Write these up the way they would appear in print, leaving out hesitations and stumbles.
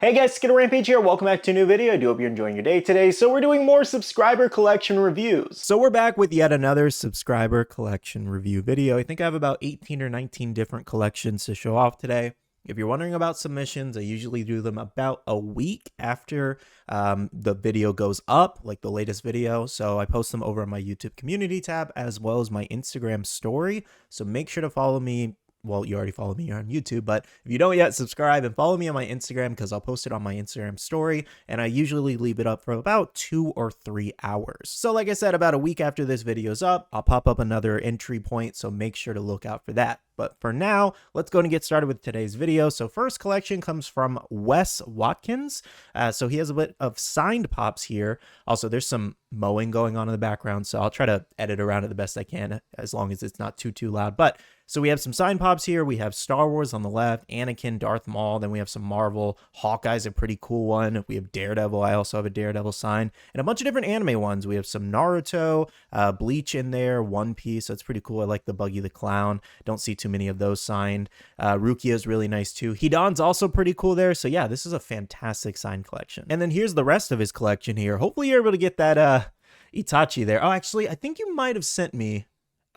Hey guys, Skittlerampage here. Welcome back to a new video. I do hope you're enjoying your day today. So we're doing more subscriber collection reviews. So we're back with yet another subscriber collection review video. I think I have about 18 or 19 different collections to show off today. If you're wondering about submissions, I usually do them about a week after the video goes up, like the latest video. So I post them over on my YouTube community tab as well as my Instagram story. So make sure to follow me. Well, you already follow me here on YouTube, but if you don't yet, subscribe and follow me on my Instagram because I'll post it on my Instagram story, and I usually leave it up for about 2 or 3 hours. So like I said, about a week after this video's up, I'll pop up another entry point, so make sure to look out for that. But for now, let's go and get started with today's video. So first collection comes from Wes Watkins. So he has a bit of signed pops here. Also, there's some mowing going on in the background, so I'll try to edit around it the best I can as long as it's not too loud. But so we have some signed pops here. We have Star Wars on the left, Anakin, Darth Maul. Then we have some Marvel. Hawkeye's a pretty cool one. We have Daredevil. I also have a Daredevil sign. And a bunch of different anime ones. We have some Naruto, Bleach in there, One Piece. So it's pretty cool. I like the Buggy the Clown. Don't see too many of those signed. Rukia is really nice too. Hidan's also pretty cool there. So yeah, this is a fantastic signed collection. And then here's the rest of his collection here. Hopefully you're able to get that Itachi there. Oh, actually, I think you might have sent me.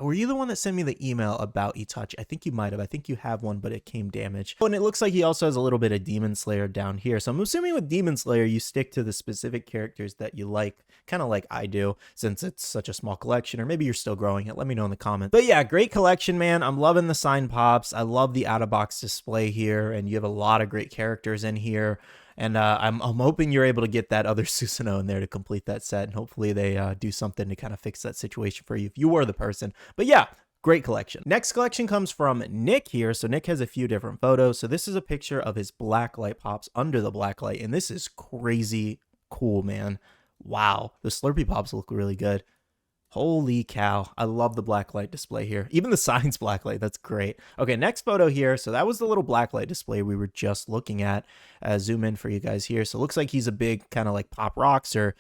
Were you the one that sent me the email about Itachi? I think you might have. I think you have one, but it came damaged. Oh, and it looks like he also has a little bit of Demon Slayer down here. So I'm assuming with Demon Slayer, you stick to the specific characters that you like, kind of like I do, since it's such a small collection, or maybe you're still growing it. Let me know in the comments. But yeah, great collection, man. I'm loving the signed pops. I love the out-of-box display here, and you have a lot of great characters in here. And I'm hoping you're able to get that other Susanoo in there to complete that set. And hopefully they do something to kind of fix that situation for you if you were the person. But yeah, great collection. Next collection comes from Nick here. So Nick has a few different photos. So this is a picture of his blacklight pops under the blacklight. And this is crazy cool, man. Wow. The Slurpee pops look really good. Holy cow. I love the blacklight display here. Even the signs blacklight. That's great. Okay, next photo here. So that was the little blacklight display we were just looking at. Zoom in for you guys here. So it looks like he's a big kind of like pop rocks, or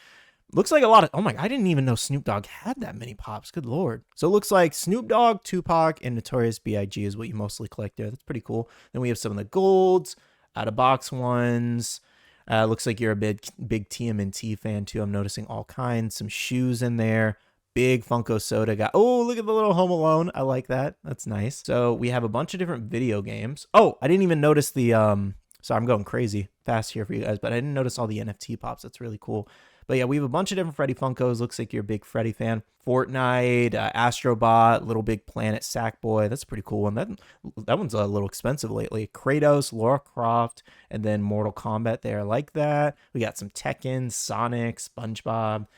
looks like a lot of, oh my, I didn't even know Snoop Dogg had that many pops. Good Lord. So it looks like Snoop Dogg, Tupac, and Notorious B.I.G. is what you mostly collect there. That's pretty cool. Then we have some of the golds, out of box ones. Looks like you're a big TMNT fan too. I'm noticing all kinds, some shoes in there. Big Funko soda guy. Oh, look at the little Home Alone. I like that. That's nice. So we have a bunch of different video games. Oh, I didn't even notice the, sorry, I'm going crazy fast here for you guys, but I didn't notice all the NFT pops. That's really cool. But yeah, we have a bunch of different Freddy Funkos. Looks like you're a big Freddy fan. Fortnite, Astrobot, Little Big Planet, Sackboy. That's a pretty cool one. That one's a little expensive lately. Kratos, Lara Croft, and then Mortal Kombat there. I like that. We got some Tekken, Sonic, SpongeBob.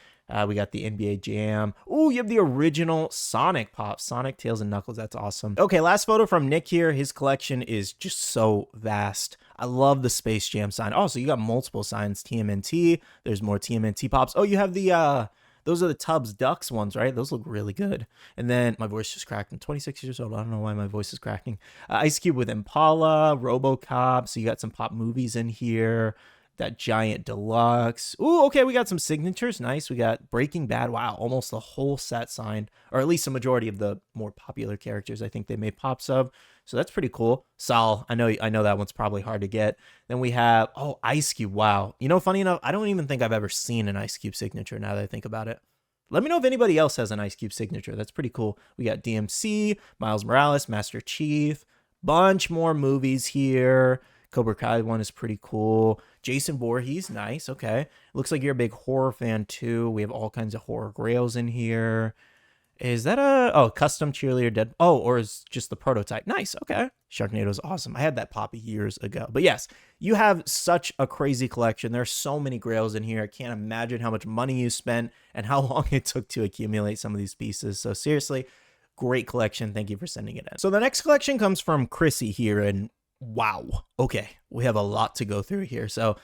We got the NBA Jam. Oh, you have the original Sonic Pop. Sonic, Tails, and Knuckles. That's awesome. Okay, last photo from Nick here. His collection is just so vast. I love the Space Jam sign. Oh, so you got multiple signs. TMNT. There's more TMNT Pops. Oh, you have the, those are the Tubbs Ducks ones, right? Those look really good. And then my voice just cracked. I'm 26 years old. I don't know why my voice is cracking. Ice Cube with Impala, RoboCop. So you got some pop movies in here. That Giant Deluxe. Ooh, okay, we got some signatures. Nice. We got Breaking Bad. Wow, almost the whole set signed, or at least a majority of the more popular characters I think they made pops of. So that's pretty cool. Sal, I know that one's probably hard to get. Then we have, oh, Ice Cube. Wow. You know, funny enough, I don't even think I've ever seen an Ice Cube signature now that I think about it. Let me know if anybody else has an Ice Cube signature. That's pretty cool. We got DMC, Miles Morales, Master Chief, bunch more movies here. Cobra Kai one is pretty cool. Jason Voorhees, nice. Okay. Looks like you're a big horror fan too. We have all kinds of horror grails in here. Is that a custom cheerleader dead? Oh, or is just the prototype? Nice. Okay. Sharknado's awesome. I had that pop years ago. But yes, you have such a crazy collection. There's so many grails in here. I can't imagine how much money you spent and how long it took to accumulate some of these pieces. So seriously, great collection. Thank you for sending it in. So the next collection comes from Chrissy here, and wow. Okay. We have a lot to go through here. So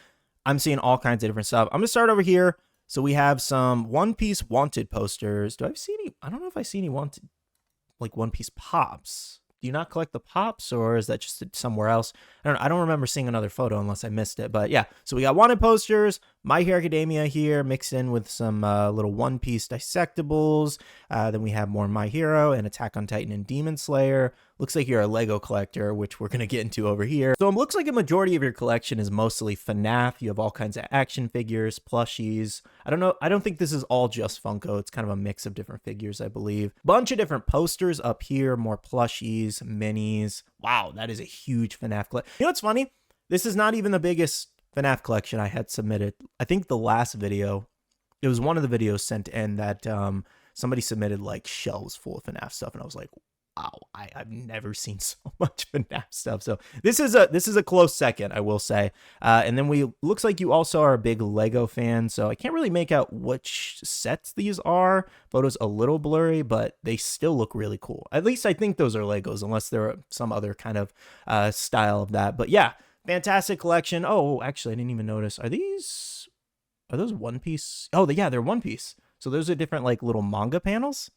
I'm seeing all kinds of different stuff. I'm going to start over here. So we have some One Piece Wanted posters. Do I see any? I don't know if I see any Wanted, like One Piece pops. Do you not collect the pops, or is that just somewhere else? I don't remember seeing another photo unless I missed it. But yeah, so we got wanted posters, My Hero Academia here mixed in with some little One Piece dissectables. Then we have more My Hero and Attack on Titan and Demon Slayer. Looks like you're a Lego collector, which we're going to get into over here. So it looks like a majority of your collection is mostly FNAF. You have all kinds of action figures, plushies. I don't know. I don't think this is all just Funko. It's kind of a mix of different figures, I believe. Bunch of different posters up here, more plushies, minis. Wow, that is a huge FNAF collection. You know what's funny? This is not even the biggest FNAF collection I had submitted. I think the last video, it was one of the videos sent in that somebody submitted like shelves full of FNAF stuff, and I was like, wow, I've never seen so much FNAF stuff. So this is a close second, I will say. And then looks like you also are a big Lego fan, so I can't really make out which sets these are. Photos a little blurry, but they still look really cool. At least I think those are Legos, unless they're some other kind of style of that. But yeah, fantastic collection. Oh, actually, I didn't even notice. Are those One Piece? Oh, yeah, they're One Piece. So those are different like little manga panels.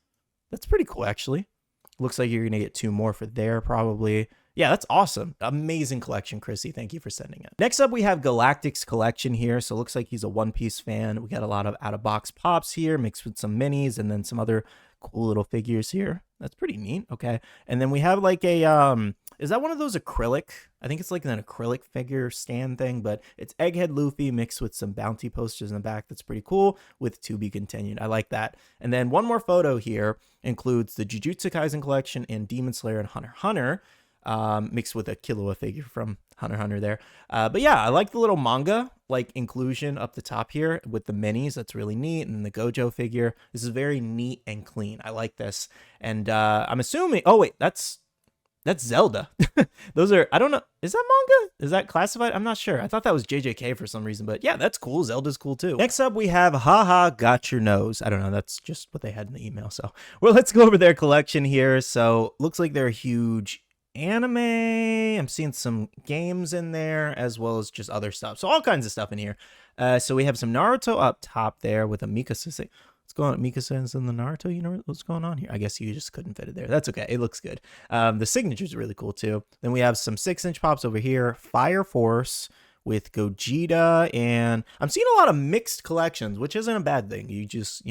That's pretty cool, actually. Looks like you're going to get 2 more for there, probably. Yeah, that's awesome. Amazing collection, Chrissy. Thank you for sending it. Next up, we have Galactic's collection here. So it looks like he's a One Piece fan. We got a lot of out-of-box pops here, mixed with some minis, and then some other cool little figures here. That's pretty neat. Okay. And then we have like a, is that one of those acrylic? I think it's like an acrylic figure stand thing, but it's Egghead Luffy mixed with some bounty posters in the back. That's pretty cool, with to be continued. I like that. And then one more photo here includes the Jujutsu Kaisen collection and Demon Slayer and Hunter x Hunter, mixed with a Killua figure from Hunter x Hunter there. But yeah, I like the little manga like inclusion up the top here with the minis. That's really neat. And the Gojo figure. This is very neat and clean. I like this. And I'm assuming, oh wait, that's Zelda. Those are, I don't know. Is that manga? Is that classified? I'm not sure. I thought that was JJK for some reason, but yeah, that's cool. Zelda's cool too. Next up, we have Haha Got Your Nose. I don't know. That's just what they had in the email. So, well, let's go over their collection here. So, looks like they're a huge anime. I'm seeing some games in there as well as just other stuff. So, all kinds of stuff in here. So, we have some Naruto up top there with a Mikasa. What's going on? Mikasa in the Naruto, you know what's going on here? I guess you just couldn't fit it there. That's okay. It looks good. The signature's really cool too. Then we have some 6-inch pops over here. Fire Force with Gogeta. And I'm seeing a lot of mixed collections, which isn't a bad thing. You just,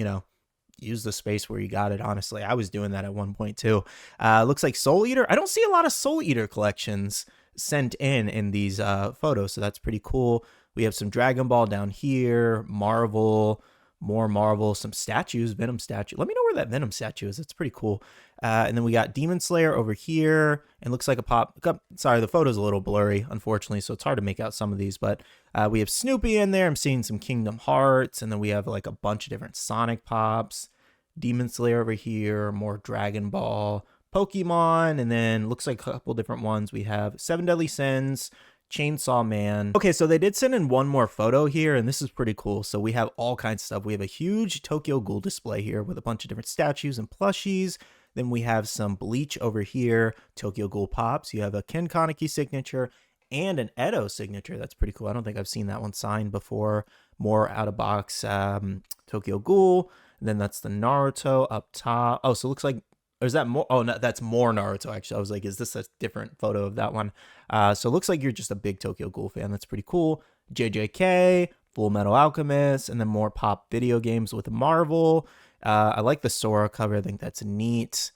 use the space where you got it, honestly. I was doing that at one point too. Looks like Soul Eater. I don't see a lot of Soul Eater collections sent in these photos, so that's pretty cool. We have some Dragon Ball down here, Marvel, more Marvel, some statues, Venom statue. Let me know where that Venom statue is. It's pretty cool. And then we got Demon Slayer over here. And looks like a pop. Sorry, the photo's a little blurry, unfortunately, so it's hard to make out some of these. But we have Snoopy in there. I'm seeing some Kingdom Hearts. And then we have like a bunch of different Sonic pops. Demon Slayer over here. More Dragon Ball. Pokemon. And then looks like a couple different ones. We have Seven Deadly Sins, Chainsaw Man. Okay, so they did send in one more photo here, and this is pretty cool. So we have all kinds of stuff. We have a huge Tokyo Ghoul display here with a bunch of different statues and plushies. Then we have some Bleach over here, Tokyo Ghoul pops. You have a Ken Kaneki signature and an Edo signature. That's pretty cool. I don't think I've seen that one signed before. More out-of-box Tokyo Ghoul. And then that's the Naruto up top. Oh, so it looks like, or is that more? Oh, no, that's more Naruto, actually. I was like, is this a different photo of that one? So it looks like you're just a big Tokyo Ghoul fan. That's pretty cool. JJK, Full Metal Alchemist, and then more pop video games with Marvel. I like the Sora cover. I think that's neat.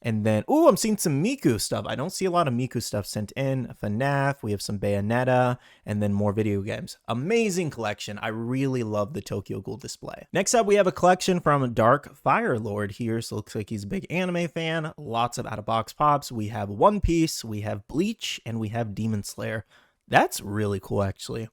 And then, oh, I'm seeing some Miku stuff. I don't see a lot of Miku stuff sent in. FNAF, we have some Bayonetta, and then more video games. Amazing collection. I really love the Tokyo Ghoul display. Next up, we have a collection from Dark Fire Lord here. So it looks like he's a big anime fan. Lots of out-of-box pops. We have One Piece, we have Bleach, and we have Demon Slayer. That's really cool, actually.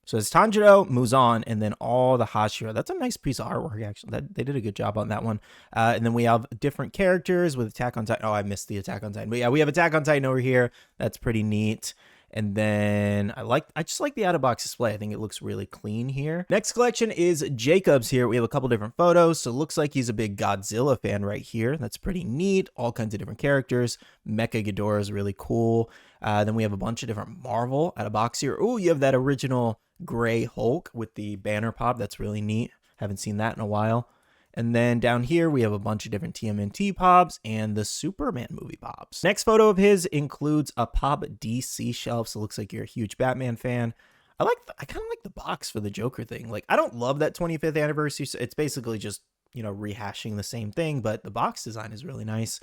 So it's Tanjiro, Muzan, and then all the Hashira. That's a nice piece of artwork, actually. They did a good job on that one. And then we have different characters with Attack on Titan. Oh, I missed the Attack on Titan. But yeah, we have Attack on Titan over here. That's pretty neat. And then I just like the out-of-box display. I think it looks really clean here. Next collection is Jacob's here. We have a couple different photos. So it looks like he's a big Godzilla fan right here. That's pretty neat. All kinds of different characters. Mecha Ghidorah is really cool. Then we have a bunch of different Marvel out-of-box here. Oh, you have that original gray Hulk with the banner pop. That's really neat. Haven't seen that in a while. And then down here, we have a bunch of different TMNT pops and the Superman movie pops. Next photo of his includes a pop DC shelf. So it looks like you're a huge Batman fan. I kind of like the box for the Joker thing. Like, I don't love that 25th anniversary. So it's basically just, you know, rehashing the same thing, but the box design is really nice.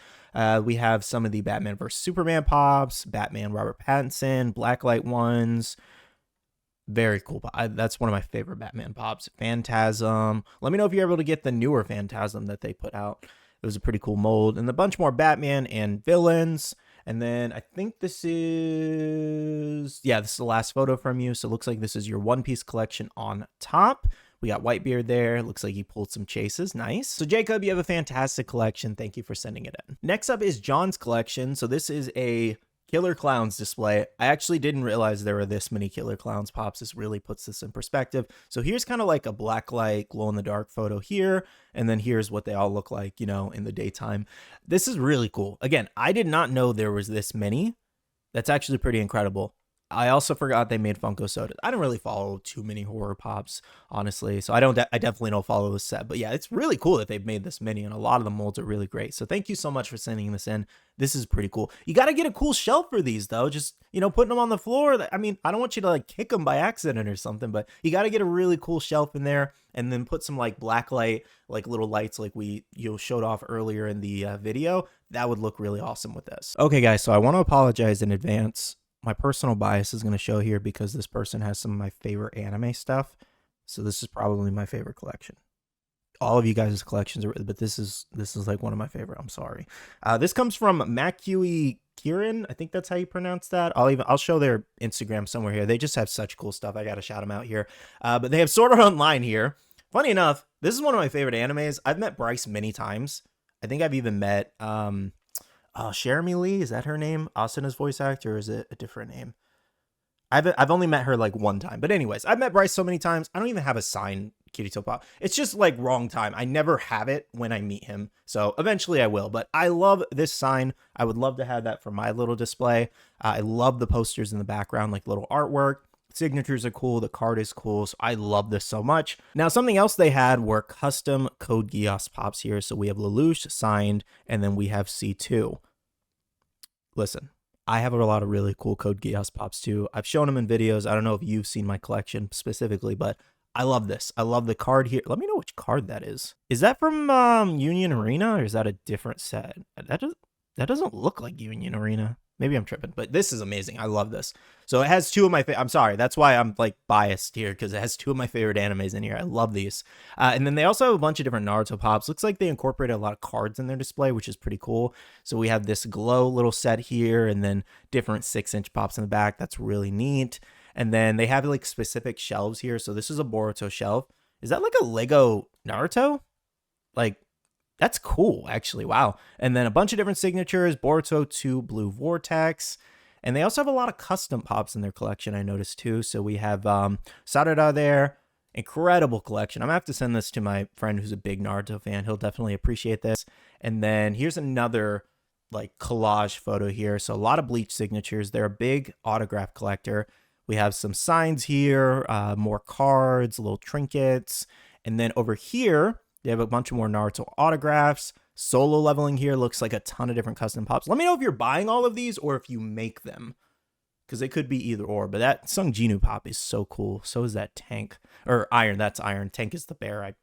We have some of the Batman vs. Superman pops, Batman Robert Pattinson, Blacklight ones. Very cool. That's one of my favorite Batman pops. Phantasm. Let me know if you're able to get the newer Phantasm that they put out. It was a pretty cool mold. And a bunch more Batman and villains. And then I think this is the last photo from you. So it looks like this is your One Piece collection on top. We got Whitebeard there. Looks like he pulled some chases. Nice. So Jacob, you have a fantastic collection. Thank you for sending it in. Next up is John's collection. So this is a Killer Clowns display. I actually didn't realize there were this many Killer Clowns pops. This really puts this in perspective. So here's kind of like a blacklight glow in the dark photo here. And then here's what they all look like, you know, in the daytime. This is really cool. Again, I did not know there was this many. That's actually pretty incredible. I also forgot they made Funko sodas. I don't really follow too many horror pops, honestly. So I definitely don't follow this set. But yeah, it's really cool that they've made this many, and a lot of the molds are really great. So thank you so much for sending this in. This is pretty cool. You got to get a cool shelf for these, though. Just, you know, putting them on the floor. I mean, I don't want you to like kick them by accident or something, but you got to get a really cool shelf in there, and then put some like blacklight, like little lights like you showed off earlier in the video. That would look really awesome with this. Okay, guys, so I want to apologize in advance. My personal bias is going to show here because this person has some of my favorite anime stuff. So this is probably my favorite collection. All of you guys' collections are, but this is like one of my favorite. I'm sorry. This comes from Mui Kieran. I think that's how you pronounce that. I'll show their Instagram somewhere here. They just have such cool stuff. I got to shout them out here. But they have Sword Art Online here. Funny enough, this is one of my favorite animes. I've met Bryce many times. I think I've even met, Jeremy Lee, is that her name? Asana's voice actor, or is it a different name? I've only met her like one time. But anyways, I've met Bryce so many times. I don't even have a signed Kirito pop. It's just like wrong time. I never have it when I meet him. So eventually I will. But I love this sign. I would love to have that for my little display. I love the posters in the background, like little artwork. Signatures are cool. The card is cool. So I love this so much. Now, something else they had were custom Code Geass pops here. So we have Lelouch signed, and then we have C2. Listen, I have a lot of really cool Code Geass pops too. I've shown them in videos. I don't know if you've seen my collection specifically, but I love this. I love the card here. Let me know which card that is. Is that from Union Arena, or is that a different set? That doesn't look like Union Arena. Maybe I'm tripping, but this is amazing. I love this. So it has two of my I'm sorry. That's why I'm like biased here, because it has two of my favorite animes in here. I love these. And then they also have a bunch of different Naruto pops. Looks like they incorporated a lot of cards in their display, which is pretty cool. So we have this glow little set here, and then different 6-inch pops in the back. That's really neat. And then they have like specific shelves here. So this is a Boruto shelf. Is that like a Lego Naruto? Like, that's cool, actually. Wow. And then a bunch of different signatures, Boruto 2 Blue Vortex. And they also have a lot of custom pops in their collection, I noticed too. So we have Sarada there. Incredible collection. I'm going to have to send this to my friend who's a big Naruto fan. He'll definitely appreciate this. And then here's another like collage photo here. So a lot of Bleach signatures. They're a big autograph collector. We have some signs here, more cards, little trinkets. And then over here, they have a bunch of more Naruto autographs. Solo leveling here looks like a ton of different custom pops. Let me know if you're buying all of these or if you make them, because they could be either or. But that Sung Jinu pop is so cool. So is that Tank. Or Iron, that's Iron. Tank is the bear. I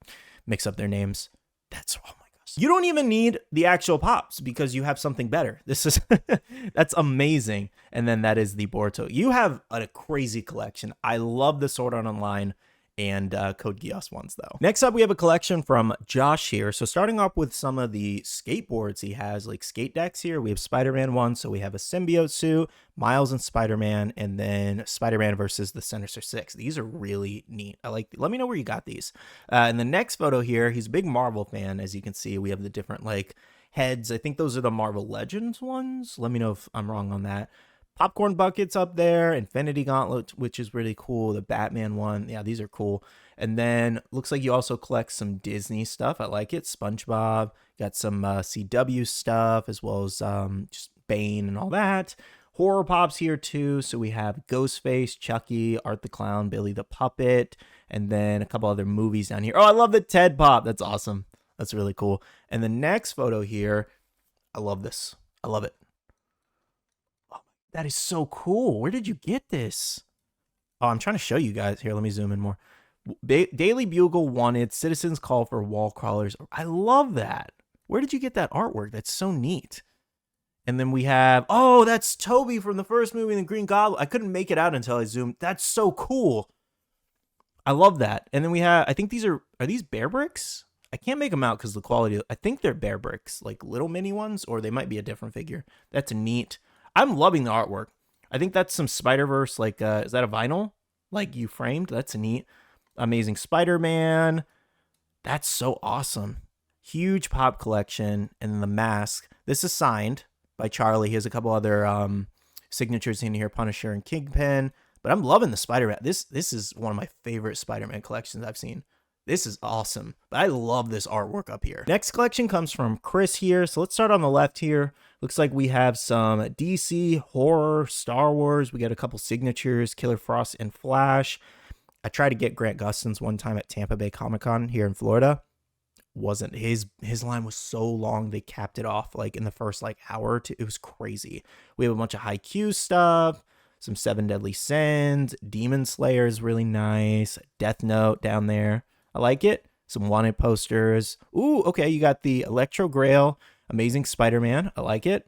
mix up their names. That's, oh my gosh. You don't even need the actual pops because you have something better. This is, that's amazing. And then that is the Boruto. You have a crazy collection. I love the Sword Art Online and Code Geass ones though. Next up, we have a collection from Josh here. So starting off with some of the skateboards he has, like skate decks here. We have Spider-Man one, so we have a symbiote suit, Miles and Spider-Man, and then Spider-Man versus the Sinister Six. These are really neat. Let me know where you got these. And the next photo here, he's a big Marvel fan. As you can see, we have the different like heads. I think those are the Marvel Legends ones. Let me know if I'm wrong on that. Popcorn buckets up there, Infinity Gauntlet, which is really cool. The Batman one, yeah, these are cool. And then looks like you also collect some Disney stuff. I like it. SpongeBob, got some CW stuff, as well as just Bane and all that. Horror pops here too. So we have Ghostface, Chucky, Art the Clown, Billy the Puppet, and then a couple other movies down here. Oh, I love the Ted pop. That's awesome. That's really cool. And the next photo here, I love this. I love it. Oh, that is so cool. Where did you get this? Oh, I'm trying to show you guys. Here, let me zoom in more. Daily Bugle wanted Citizens Call for Wall Crawlers. I love that. Where did you get that artwork? That's so neat. And then we have, oh, that's Toby from the first movie, The Green Goblin. I couldn't make it out until I zoomed. That's so cool. I love that. And then we have, I think these are these bear bricks? I can't make them out because the quality, I think they're bear bricks, like little mini ones, or they might be a different figure. That's neat. I'm loving the artwork. I think that's some Spider-Verse, like, is that a vinyl? Like you framed? That's neat. Amazing Spider-Man. That's so awesome. Huge pop collection. And then the mask. This is signed by Charlie. He has a couple other signatures in here, Punisher and Kingpin. But I'm loving the Spider-Man. This is one of my favorite Spider-Man collections I've seen. This is awesome. But I love this artwork up here. Next collection comes from Chris here. So let's start on the left here. Looks like we have some DC, horror, Star Wars. We got a couple signatures, Killer Frost and Flash. I tried to get Grant Gustin's one time at Tampa Bay Comic-Con here in Florida. Wasn't his line was so long they capped it off like in the first like hour or two. It was crazy. We have a bunch of high Q stuff, some Seven Deadly Sins, Demon Slayer is really nice, Death Note down there. I like it. Some wanted posters. Ooh, okay, you got the Electro Grail, Amazing Spider-Man. I like it.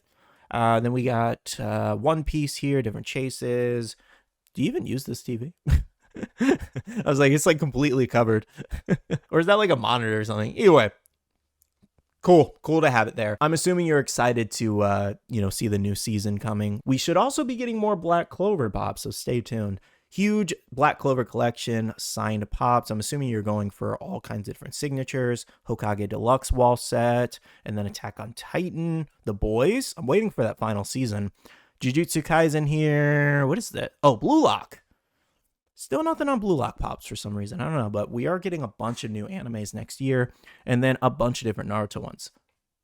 Then we got One Piece here, different chases. Do you even use this TV? I was like, it's like completely covered. Or is that like a monitor or something? Either way, cool to have it there. I'm assuming you're excited to see the new season coming. We should also be getting more Black Clover pops, so stay tuned. Huge Black Clover collection, signed pops. I'm assuming you're going for all kinds of different signatures. Hokage Deluxe wall set, and then Attack on Titan. The Boys. I'm waiting for that final season. Jujutsu Kaisen here. What is that? Oh, Blue Lock. Still nothing on Blue Lock pops for some reason. I don't know, but we are getting a bunch of new animes next year, and then a bunch of different Naruto ones.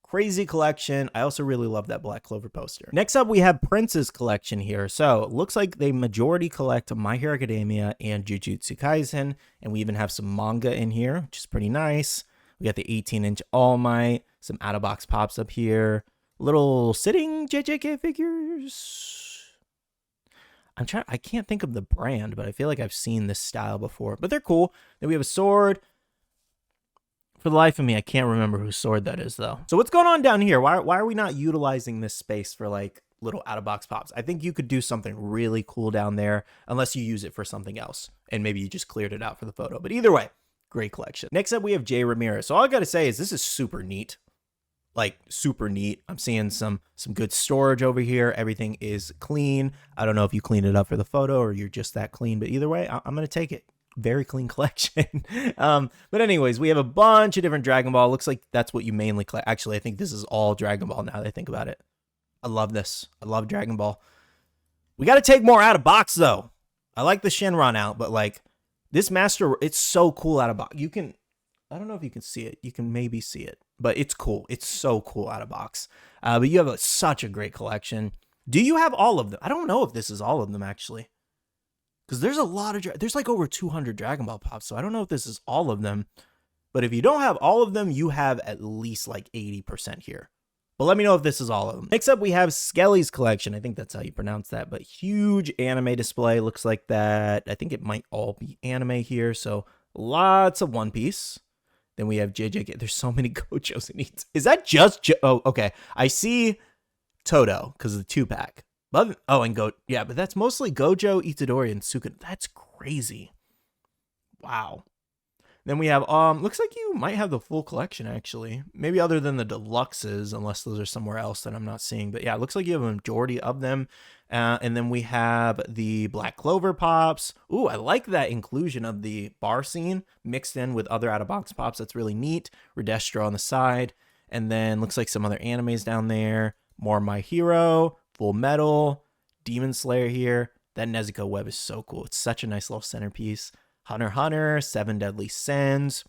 Crazy collection. I also really love that Black Clover poster. Next up, we have Prince's collection here. So it looks like they majority collect My Hero Academia and Jujutsu Kaisen, and we even have some manga in here, which is pretty nice. We got the 18-inch All Might, some out-of-box pops up here, little sitting JJK figures. I can't think of the brand, but I feel like I've seen this style before, but they're cool. Then we have a sword. For the life of me, I can't remember whose sword that is though. So what's going on down here? Why are we not utilizing this space for like little out-of-box pops? I think you could do something really cool down there unless you use it for something else. And maybe you just cleared it out for the photo, but either way, great collection. Next up, we have Jay Ramirez. So all I got to say is this is super neat. Like super neat. I'm seeing some good storage over here. Everything is clean. I don't know if you cleaned it up for the photo or you're just that clean, but either way, I'm going to take it. Very clean collection. But anyways, we have a bunch of different Dragon Ball. Looks like that's what you mainly collect. Actually, I think this is all Dragon Ball now that I think about it. I love this. I love Dragon Ball. We got to take more out of box though. I like the Shenron out, but like this Master, it's so cool out of box. You can, I don't know if you can see it. You can maybe see it, but it's cool. It's so cool out of box. But you have such a great collection. Do you have all of them? I don't know if this is all of them actually. Because there's a lot of, there's like over 200 Dragon Ball pops. So I don't know if this is all of them. But if you don't have all of them, you have at least like 80% here. But let me know if this is all of them. Next up, we have Skelly's collection. I think that's how you pronounce that. But huge anime display. Looks like that. I think it might all be anime here. So lots of One Piece. Then we have JJK. There's so many Gojos and Eats. Is that just, oh, okay. I see Toto because of the 2-pack. Oh, and yeah, but that's mostly Gojo, Itadori, and Suka. That's crazy. Wow. Then we have, looks like you might have the full collection, actually. Maybe other than the deluxes, unless those are somewhere else that I'm not seeing. But yeah, it looks like you have a majority of them. And then we have the Black Clover pops. Ooh, I like that inclusion of the bar scene mixed in with other out-of-box pops. That's really neat. Redestro on the side. And then looks like some other animes down there. More My Hero, Full Metal, Demon Slayer here. That Nezuko web is so cool. It's such a nice little centerpiece. Hunter x Hunter, Seven Deadly Sins.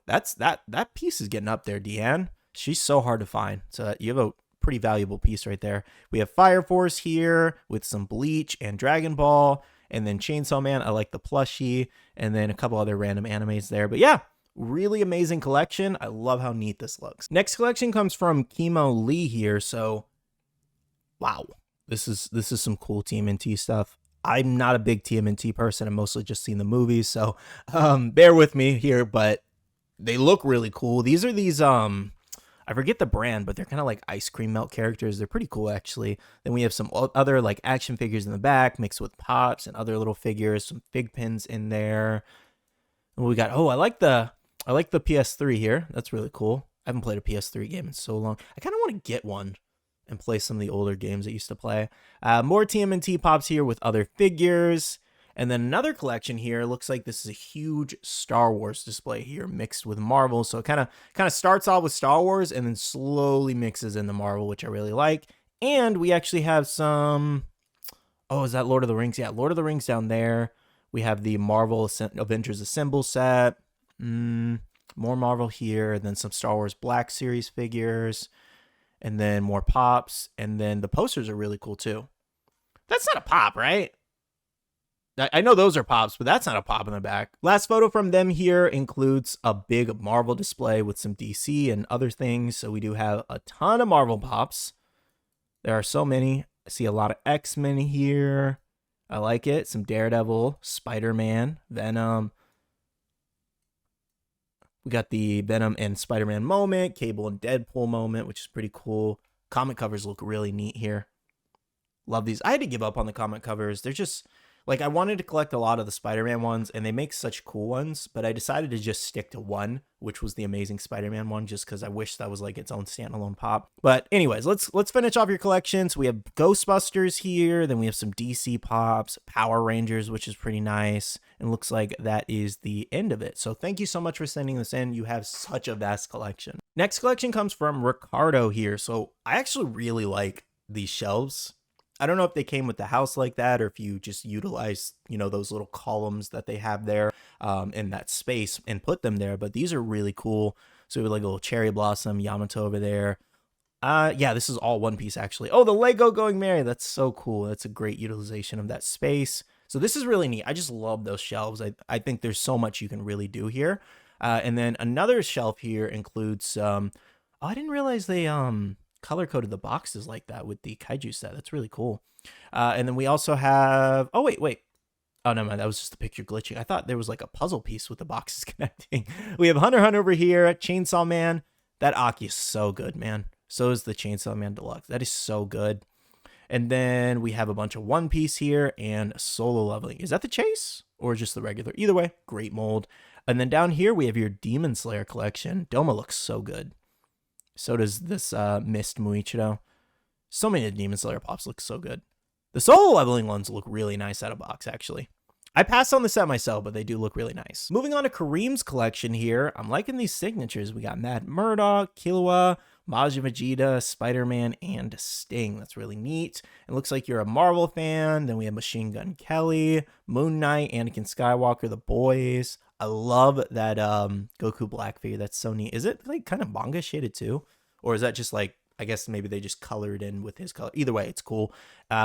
That piece is getting up there, Deanne. She's so hard to find. So you have a pretty valuable piece right there. We have Fire Force here with some Bleach and Dragon Ball. And then Chainsaw Man, I like the plushie. And then a couple other random animes there. But yeah, Really amazing collection. I love how neat this looks. Next collection comes from Kimo Lee here. So, wow, this is some cool TMNT stuff. I'm not a big TMNT person. I'm mostly just seen the movies, so bear with me here, but they look really cool. These are these I forget the brand, but they're kind of like ice cream melt characters. They're pretty cool, actually. Then we have some other like action figures in the back mixed with pops and other little figures, some fig pins in there. And we got, I like the PS3 here. That's really cool. I haven't played a PS3 game in so long. I kind of want to get one and play some of the older games I used to play. More TMNT pops here with other figures. And then another collection here. Looks like this is a huge Star Wars display here mixed with Marvel. So it kind of starts off with Star Wars and then slowly mixes into Marvel, which I really like. And we actually have some... Oh, is that Lord of the Rings? Yeah, Lord of the Rings down there. We have the Marvel Avengers Assemble set. More Marvel here. And then some Star Wars Black Series figures. And then more pops. And then the posters are really cool too. That's not a pop, right? I know those are pops, but that's not a pop in the back. Last photo from them here includes a big Marvel display with some DC and other things. So we do have a ton of Marvel pops. There are so many. I see a lot of X-Men here. I like it. Some Daredevil, Spider-Man, Venom. We got the Venom and Spider-Man moment, Cable and Deadpool moment, which is pretty cool. Comic covers look really neat here. Love these. I had to give up on the comic covers. They're just... Like, I wanted to collect a lot of the Spider-Man ones, and they make such cool ones, but I decided to just stick to one, which was the Amazing Spider-Man one, just because I wish that was, like, its own standalone pop. But anyways, let's finish off your collection. So we have Ghostbusters here, then we have some DC pops, Power Rangers, which is pretty nice, and looks like that is the end of it. So thank you so much for sending this in. You have such a vast collection. Next collection comes from Ricardo here. So I actually really like these shelves. I don't know if they came with the house like that or if you just utilize, those little columns that they have there in that space and put them there. But these are really cool. So we have like a little cherry blossom, Yamato over there. Yeah, this is all one piece actually. Oh, the Lego Going Merry. That's so cool. That's a great utilization of that space. So this is really neat. I just love those shelves. I think there's so much you can really do here. And then another shelf here includes, I didn't realize they color coded the boxes like that with the kaiju set. That's really cool. And then we also have, wait. Oh, no, man, that was just the picture glitching. I thought there was like a puzzle piece with the boxes connecting. We have Hunter Hunt over here, Chainsaw Man. That Aki is so good, man. So is the Chainsaw Man Deluxe. That is so good. And then we have a bunch of One Piece here and Solo Leveling. Is that the Chase or just the regular? Either way, great mold. And then down here we have your Demon Slayer collection. Doma looks so good. So does this Mist Muichiro. So many of the Demon Slayer pops look so good. The Solo Leveling ones look really nice out of box, actually. I passed on the set myself, but they do look really nice. Moving on to Kareem's collection here. I'm liking these signatures. We got Mad Murdock, Killua, Majin Vegeta, Spider-Man, and Sting. That's really neat. It looks like you're a Marvel fan. Then we have Machine Gun Kelly, Moon Knight, Anakin Skywalker, The Boys. I love that Goku Black figure. That's so neat. Is it like kind of manga shaded too? Or is that just like, I guess maybe they just colored in with his color. Either way, it's cool.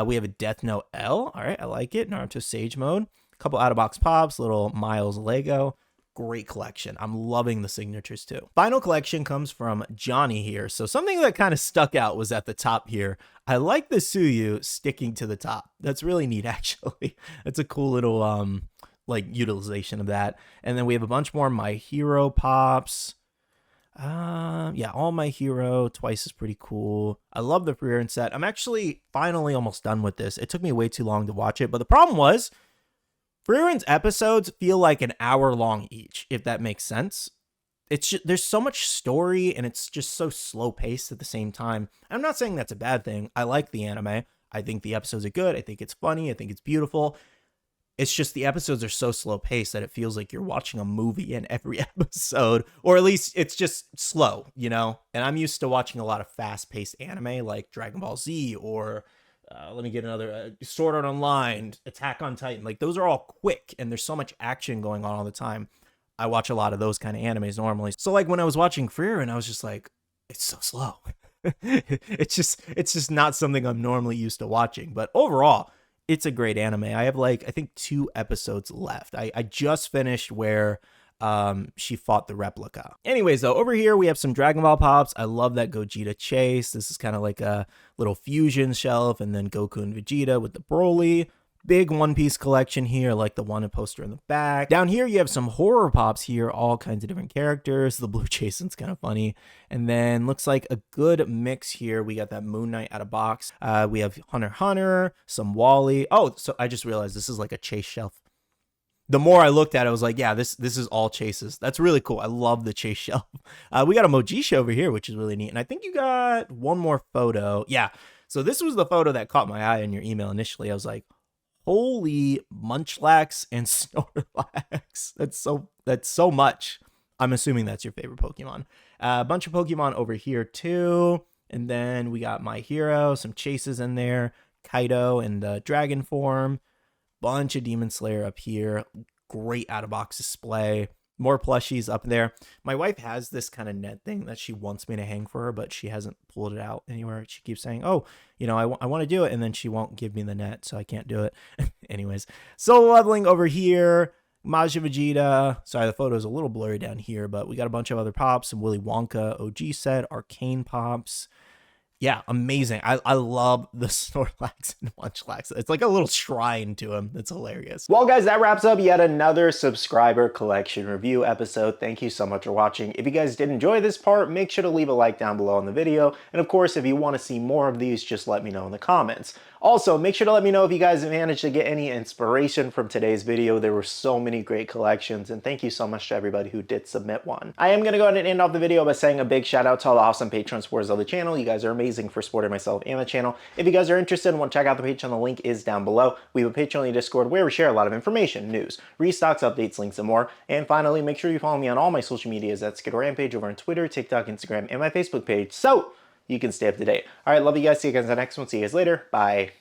We have a Death Note L. All right, I like it. Naruto Sage Mode. A couple out-of-box pops, little Miles Lego. Great collection. I'm loving the signatures too. Final collection comes from Johnny here. So something that kind of stuck out was at the top here. I like the Suyu sticking to the top. That's really neat, actually. That's a cool little like utilization of that. And then we have a bunch more My Hero pops. Yeah, all My Hero twice is pretty cool. I love the Freeran set. I'm actually finally almost done with this. It took me way too long to watch it, but the problem was Freeran's episodes feel like an hour long each, if that makes sense. It's just, there's so much story and it's just so slow paced at the same time. I'm not saying that's a bad thing. I like the anime. I think the episodes are good. I think it's funny. I think it's beautiful. It's just the episodes are so slow paced that it feels like you're watching a movie in every episode, or at least it's just slow, And I'm used to watching a lot of fast paced anime like Dragon Ball Z or let me get another Sword Art Online, Attack on Titan. Like those are all quick and there's so much action going on all the time. I watch a lot of those kind of animes normally. So like when I was watching Freeran, I was just like, it's so slow. It's just not something I'm normally used to watching. But overall, it's a great anime. I have I think 2 episodes left. I just finished where she fought the replica. Anyways, though, over here we have some Dragon Ball pops. I love that Gogeta chase. This is kind of like a little fusion shelf, and then Goku and Vegeta with the Broly. Big One Piece collection here, like the one poster in the back. Down here, you have some horror pops here, all kinds of different characters. The blue Jason's kind of funny. And then looks like a good mix here. We got that Moon Knight out of box. We have Hunter x Hunter, some Wally. Oh, so I just realized this is like a chase shelf. The more I looked at it, I was like, yeah, this is all chases. That's really cool. I love the chase shelf. We got a Mojisha over here, which is really neat. And I think you got one more photo. Yeah. So this was the photo that caught my eye in your email initially. I was like, holy Munchlax and Snorlax. That's so much. I'm assuming that's your favorite Pokemon. A bunch of Pokemon over here too. And then we got My Hero, some chases in there, Kaido in the dragon form, bunch of Demon Slayer up here. Great out of box display. More plushies up there. My wife has this kind of net thing that she wants me to hang for her, but she hasn't pulled it out anywhere. She keeps saying, oh, you know, I want to do it. And then she won't give me the net, so I can't do it. Anyways, solo leveling over here. Majin Vegeta. Sorry, the photo's a little blurry down here, but we got a bunch of other pops. Some Willy Wonka OG set, Arcane pops. Yeah, amazing. I love the Snorlax and Munchlax. It's like a little shrine to him. It's hilarious. Well, guys, that wraps up yet another subscriber collection review episode. Thank you so much for watching. If you guys did enjoy this part, make sure to leave a like down below on the video. And of course, if you want to see more of these, just let me know in the comments. Also, make sure to let me know if you guys managed to get any inspiration from today's video. There were so many great collections, and thank you so much to everybody who did submit one. I am going to go ahead and end off the video by saying a big shout out to all the awesome Patreon supporters of the channel. You guys are amazing for supporting myself and the channel. If you guys are interested and want to check out the Patreon, the link is down below. We have a Patreon only Discord where we share a lot of information, news, restocks, updates, links, and more. And finally, make sure you follow me on all my social medias at Skittlerampage over on Twitter, TikTok, Instagram, and my Facebook page, so you can stay up to date. All right, love you guys. See you guys in the next one. See you guys later. Bye.